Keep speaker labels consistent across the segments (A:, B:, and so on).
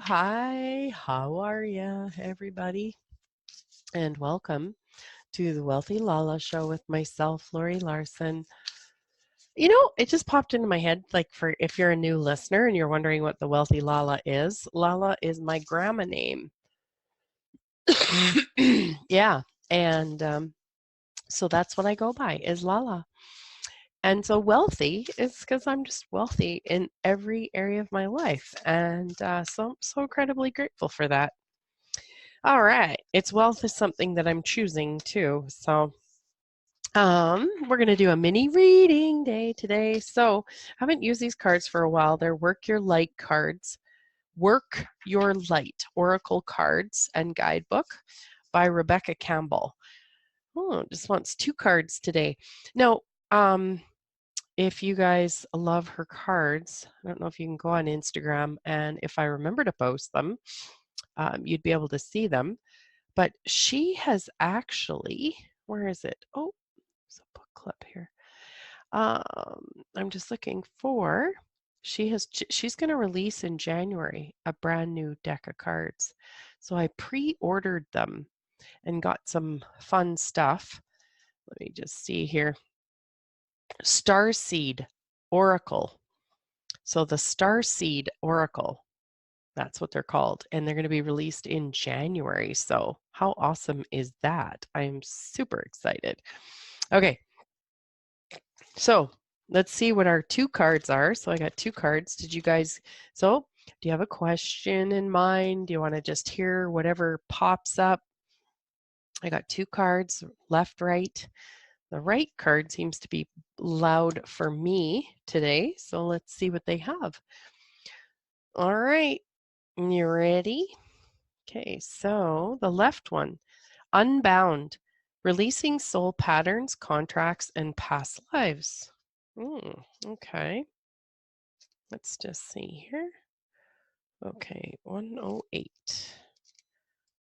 A: Hi, how are ya, everybody? And welcome to the Wealthy LaLa show with myself, Laurie Larson. It just popped into my head, like for if you're a new listener and you're wondering what the Wealthy LaLa is my grandma name. Yeah, and so that's what I go by is LaLa. And so wealthy is because I'm just wealthy in every area of my life, and so I'm so incredibly grateful for that. All right. It's wealth is something that I'm choosing too. So we're gonna do a mini reading day today. So I haven't used these cards for a while. They're Work Your Light cards. Work Your Light Oracle Cards and Guidebook by Rebecca Campbell. Oh, just wants 2 cards today. Now, if you guys love her cards, I don't know if you can go on Instagram, and if I remember to post them, you'd be able to see them. But she has actually, where is it? Oh, there's a book clip here. I'm just looking for, she's going to release in January a brand new deck of cards. So I pre-ordered them and got some fun stuff. Let me just see here. Starseed Oracle. So the Starseed Oracle, that's what they're called. And they're going to be released in January. So how awesome is that? I'm super excited. Okay. So let's see what our 2 cards are. So I got 2 cards. Do you have a question in mind? Do you want to just hear whatever pops up? I got 2 cards, left, right. The right card seems to be loud for me today. So let's see what they have. All right. You ready? Okay, so the left one, Unbound, releasing soul patterns, contracts, and past lives. Okay, let's just see here. Okay, 108.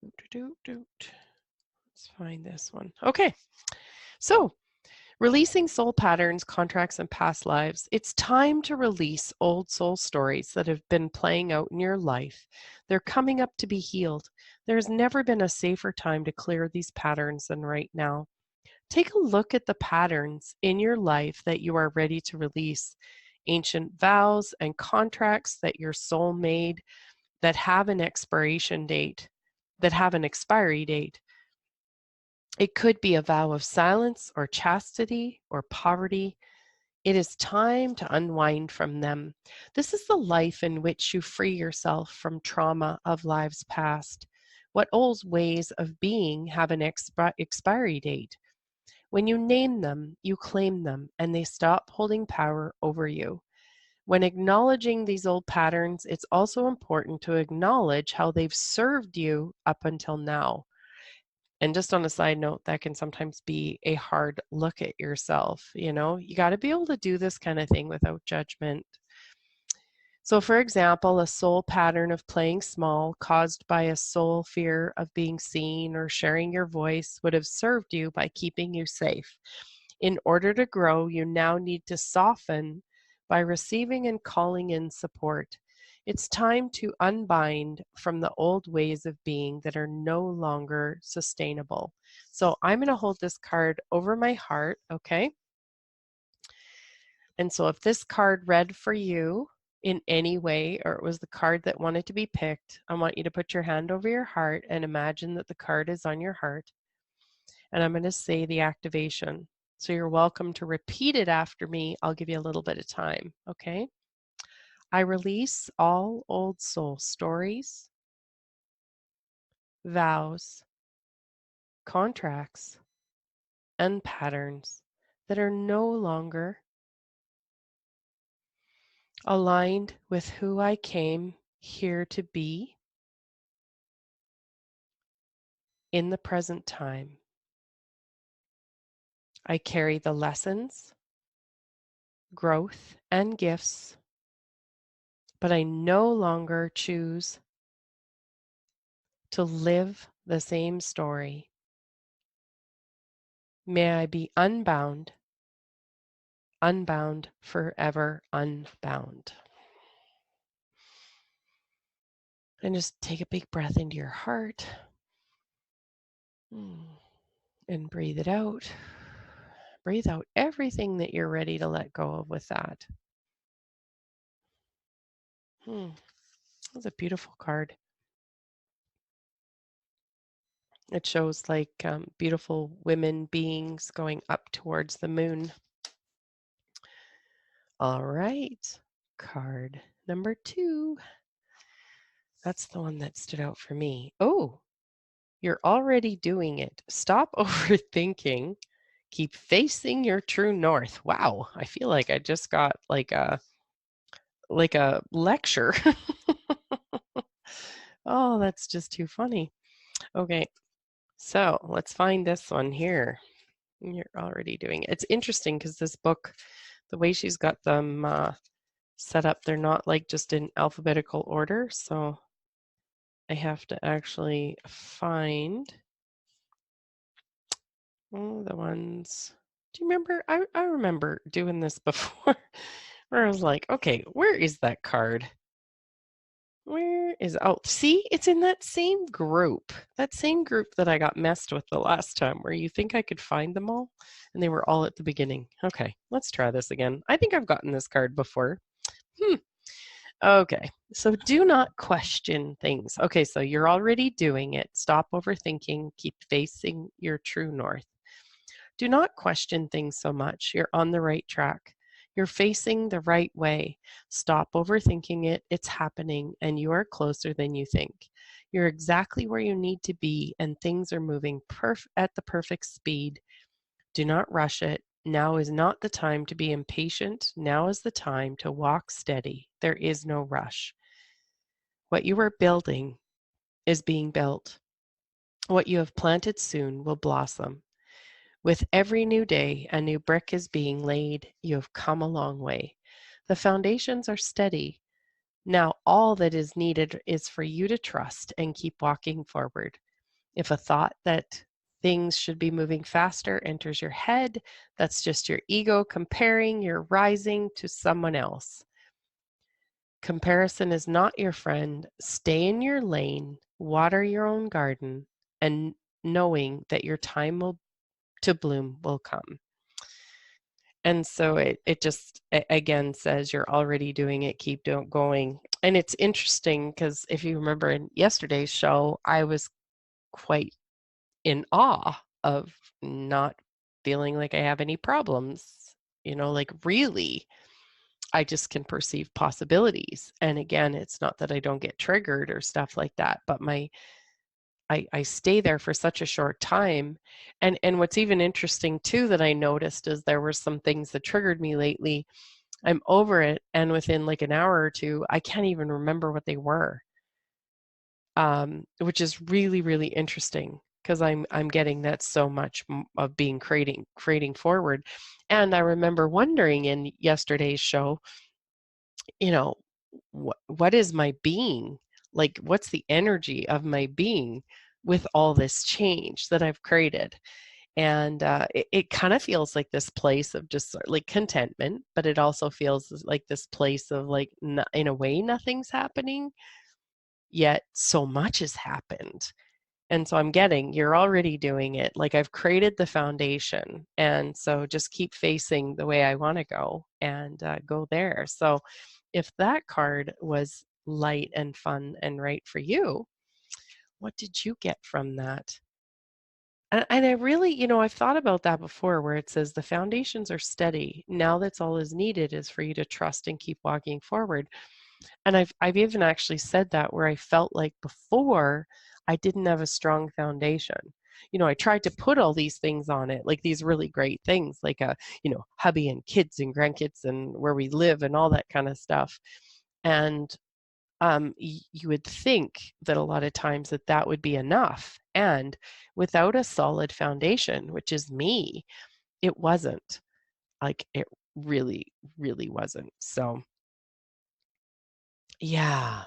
A: Let's find this one. Okay, so releasing soul patterns, contracts, and past lives. It's time to release old soul stories that have been playing out in your life. They're coming up to be healed. There's never been a safer time to clear these patterns than right now. Take a look at the patterns in your life that you are ready to release. Ancient vows and contracts that your soul made that have an expiration date, that have an expiry date. It could be a vow of silence or chastity or poverty. It is time to unwind from them. This is the life in which you free yourself from trauma of lives past. What old ways of being have an expiry date? When you name them, you claim them, and they stop holding power over you. When acknowledging these old patterns, it's also important to acknowledge how they've served you up until now. And just on a side note, that can sometimes be a hard look at yourself. You got to be able to do this kind of thing without judgment. So, for example, a soul pattern of playing small caused by a soul fear of being seen or sharing your voice would have served you by keeping you safe. In order to grow, you now need to soften by receiving and calling in support. It's time to unbind from the old ways of being that are no longer sustainable. So I'm going to hold this card over my heart, okay? And so if this card read for you in any way, or it was the card that wanted to be picked, I want you to put your hand over your heart and imagine that the card is on your heart. And I'm going to say the activation. So you're welcome to repeat it after me. I'll give you a little bit of time, okay? I release all old soul stories, vows, contracts, and patterns that are no longer aligned with who I came here to be in the present time. I carry the lessons, growth, and gifts, but I no longer choose to live the same story. May I be unbound, unbound, forever unbound. And just take a big breath into your heart. And breathe it out. Breathe out everything that you're ready to let go of with that. That's a beautiful card. It shows like beautiful women beings going up towards the moon. All right. Card number 2. That's the one that stood out for me. Oh, you're already doing it. Stop overthinking. Keep facing your true north. Wow, I feel like I just got like a lecture. Oh, that's just too funny. Okay, so let's find this one here. You're already doing it. It's interesting because this book, the way she's got them set up, they're not like just in alphabetical order. So I have to actually find the ones. Do you remember? I remember doing this before where I was like, okay, where is that card? Where is, oh, see, it's in that same group that I got messed with the last time where you think I could find them all and they were all at the beginning. Okay, let's try this again. I think I've gotten this card before. Okay, so do not question things. Okay, so you're already doing it. Stop overthinking. Keep facing your true north. Do not question things so much. You're on the right track. You're facing the right way. Stop overthinking it. It's happening, and you are closer than you think. You're exactly where you need to be, and things are moving at the perfect speed. Do not rush it. Now is not the time to be impatient. Now is the time to walk steady. There is no rush. What you are building is being built. What you have planted soon will blossom. With every new day, a new brick is being laid. You have come a long way. The foundations are steady. Now, all that is needed is for you to trust and keep walking forward. If a thought that things should be moving faster enters your head, that's just your ego comparing your rising to someone else. Comparison is not your friend. Stay in your lane, water your own garden, and knowing that your time to bloom will come. And so it just again says you're already doing it, keep going. And it's interesting because if you remember in yesterday's show, I was quite in awe of not feeling like I have any problems, like really I just can perceive possibilities. And again, it's not that I don't get triggered or stuff like that, but I stay there for such a short time. And what's even interesting too that I noticed is there were some things that triggered me lately. I'm over it, and within like an hour or two, I can't even remember what they were, which is really, really interesting because I'm getting that so much of being creating forward. And I remember wondering in yesterday's show, you know, what is my being? Like, what's the energy of my being with all this change that I've created? And it kind of feels like this place of just like contentment, but it also feels like this place of like, in a way, nothing's happening, yet so much has happened. And so I'm getting, you're already doing it. Like I've created the foundation. And so just keep facing the way I want to go and go there. So if that card was light and fun and right for you, what did you get from that? And I really, I've thought about that before where it says the foundations are steady. Now that's all is needed is for you to trust and keep walking forward. And I've even actually said that where I felt like before I didn't have a strong foundation. I tried to put all these things on it, like these really great things, like hubby and kids and grandkids and where we live and all that kind of stuff. And you would think that a lot of times that would be enough. And without a solid foundation, which is me, it wasn't. Like it really, really wasn't. So yeah.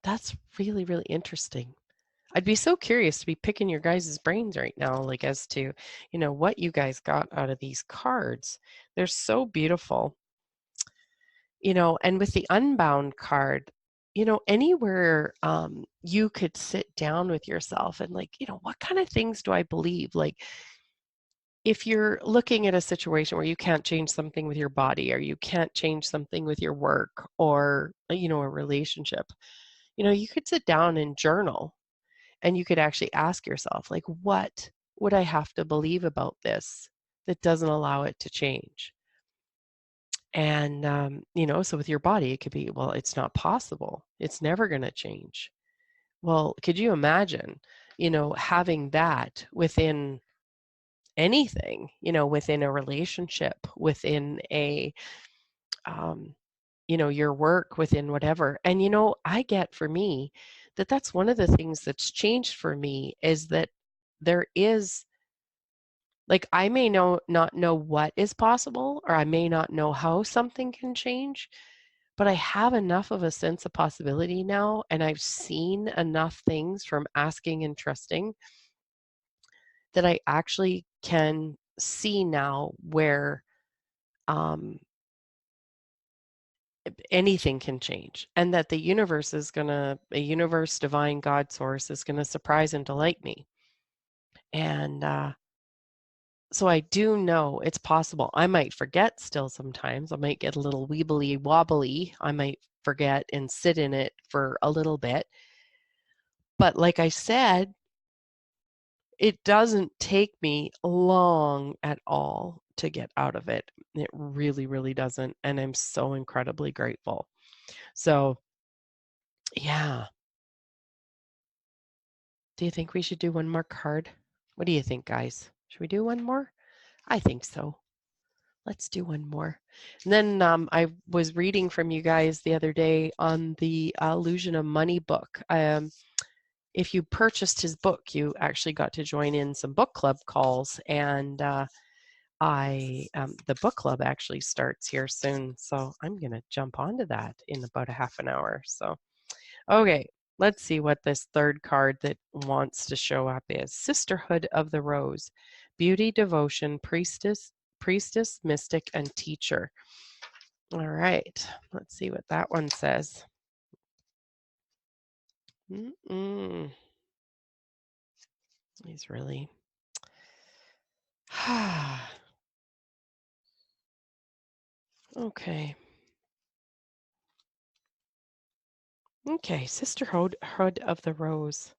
A: That's really, really interesting. I'd be so curious to be picking your guys' brains right now, like as to, what you guys got out of these cards. They're so beautiful. And with the Unbound card, anywhere you could sit down with yourself and like, what kind of things do I believe? Like, if you're looking at a situation where you can't change something with your body or you can't change something with your work or, a relationship, you could sit down and journal and you could actually ask yourself, like, what would I have to believe about this that doesn't allow it to change? And, so with your body, it could be, well, it's not possible. It's never going to change. Well, could you imagine, having that within anything, within a relationship, within um, your work, within whatever. And, I get for me that that's one of the things that's changed for me is that there is, like, I may not know what is possible, or I may not know how something can change, but I have enough of a sense of possibility now, and I've seen enough things from asking and trusting that I actually can see now where um, anything can change, and that the universe is a universe, divine, God source is gonna surprise and delight me. And so I do know it's possible. I might forget still sometimes. I might get a little weebly wobbly. I might forget and sit in it for a little bit. But like I said, it doesn't take me long at all to get out of it. It really, really doesn't. And I'm so incredibly grateful. So, yeah. Do you think we should do one more card? What do you think, guys? Should we do one more? I think so. Let's do one more. And then I was reading from you guys the other day on the Illusion of Money book. If you purchased his book, you actually got to join in some book club calls, and the book club actually starts here soon, so I'm gonna jump onto that in about a half an hour. So, okay, let's see what this third card that wants to show up is. Sisterhood of the Rose, beauty, devotion, priestess, mystic, and teacher. All right, let's see what that one says. He's really okay. Okay, Sisterhood of the Rose.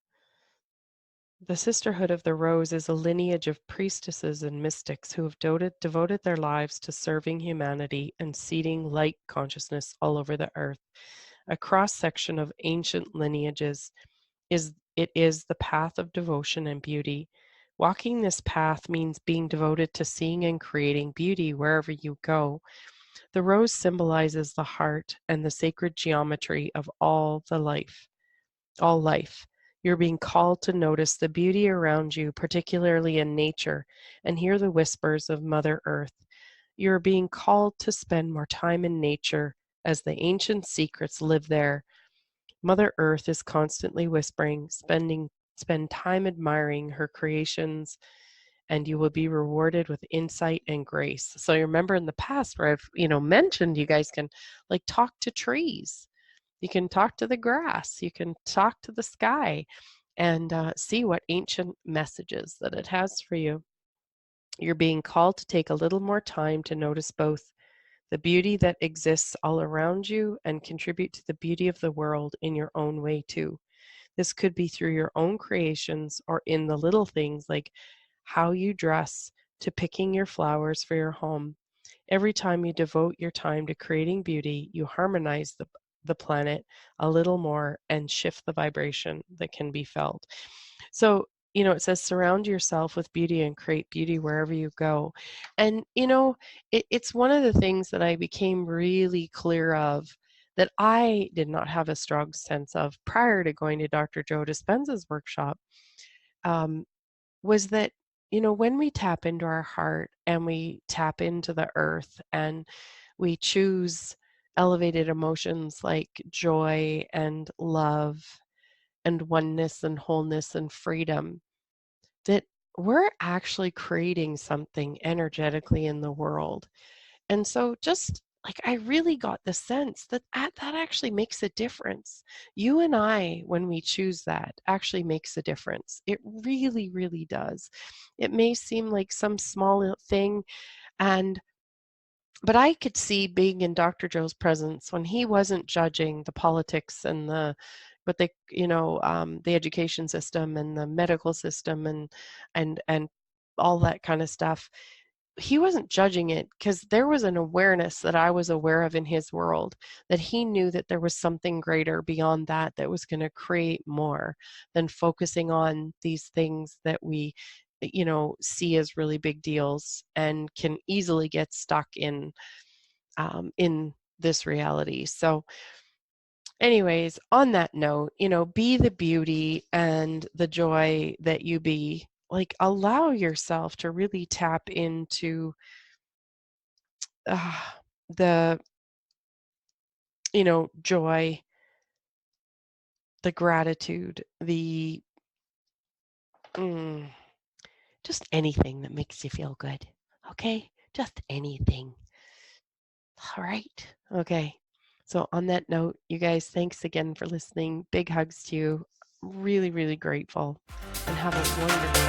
A: The Sisterhood of the Rose is a lineage of priestesses and mystics who have devoted their lives to serving humanity and seeding light consciousness all over the earth. A cross-section of ancient lineages is the path of devotion and beauty. Walking this path means being devoted to seeing and creating beauty wherever you go. The rose symbolizes the heart and the sacred geometry of all life. You're being called to notice the beauty around you, particularly in nature, and hear the whispers of Mother Earth. You're being called to spend more time in nature as the ancient secrets live there. Mother Earth is constantly whispering, spend time admiring her creations, and you will be rewarded with insight and grace. So you remember in the past where I've, mentioned you guys can like talk to trees. You can talk to the grass, you can talk to the sky, and see what ancient messages that it has for you. You're being called to take a little more time to notice both the beauty that exists all around you and contribute to the beauty of the world in your own way too. This could be through your own creations or in the little things like how you dress to picking your flowers for your home. Every time you devote your time to creating beauty, you harmonize the planet a little more and shift the vibration that can be felt. So, it says surround yourself with beauty and create beauty wherever you go. And, it's one of the things that I became really clear of that I did not have a strong sense of prior to going to Dr. Joe Dispenza's workshop. Um, was that when we tap into our heart and we tap into the earth and we choose elevated emotions like joy and love and oneness and wholeness and freedom, that we're actually creating something energetically in the world. And so just like I really got the sense that that actually makes a difference. You and I, when we choose that, actually makes a difference. It really, really does. It may seem like some small thing, and but I could see being in Dr. Joe's presence when he wasn't judging the politics and the but they the education system and the medical system and all that kind of stuff. He wasn't judging it because there was an awareness that I was aware of in his world, that he knew that there was something greater beyond that that was going to create more than focusing on these things that we see as really big deals and can easily get stuck in this reality. So anyways, on that note, be the beauty and the joy that you be. Like, allow yourself to really tap into the joy, the gratitude, the just anything that makes you feel good. Okay, just anything. All right. Okay. So on that note, you guys, thanks again for listening. Big hugs to you. Really, really grateful, and have a wonderful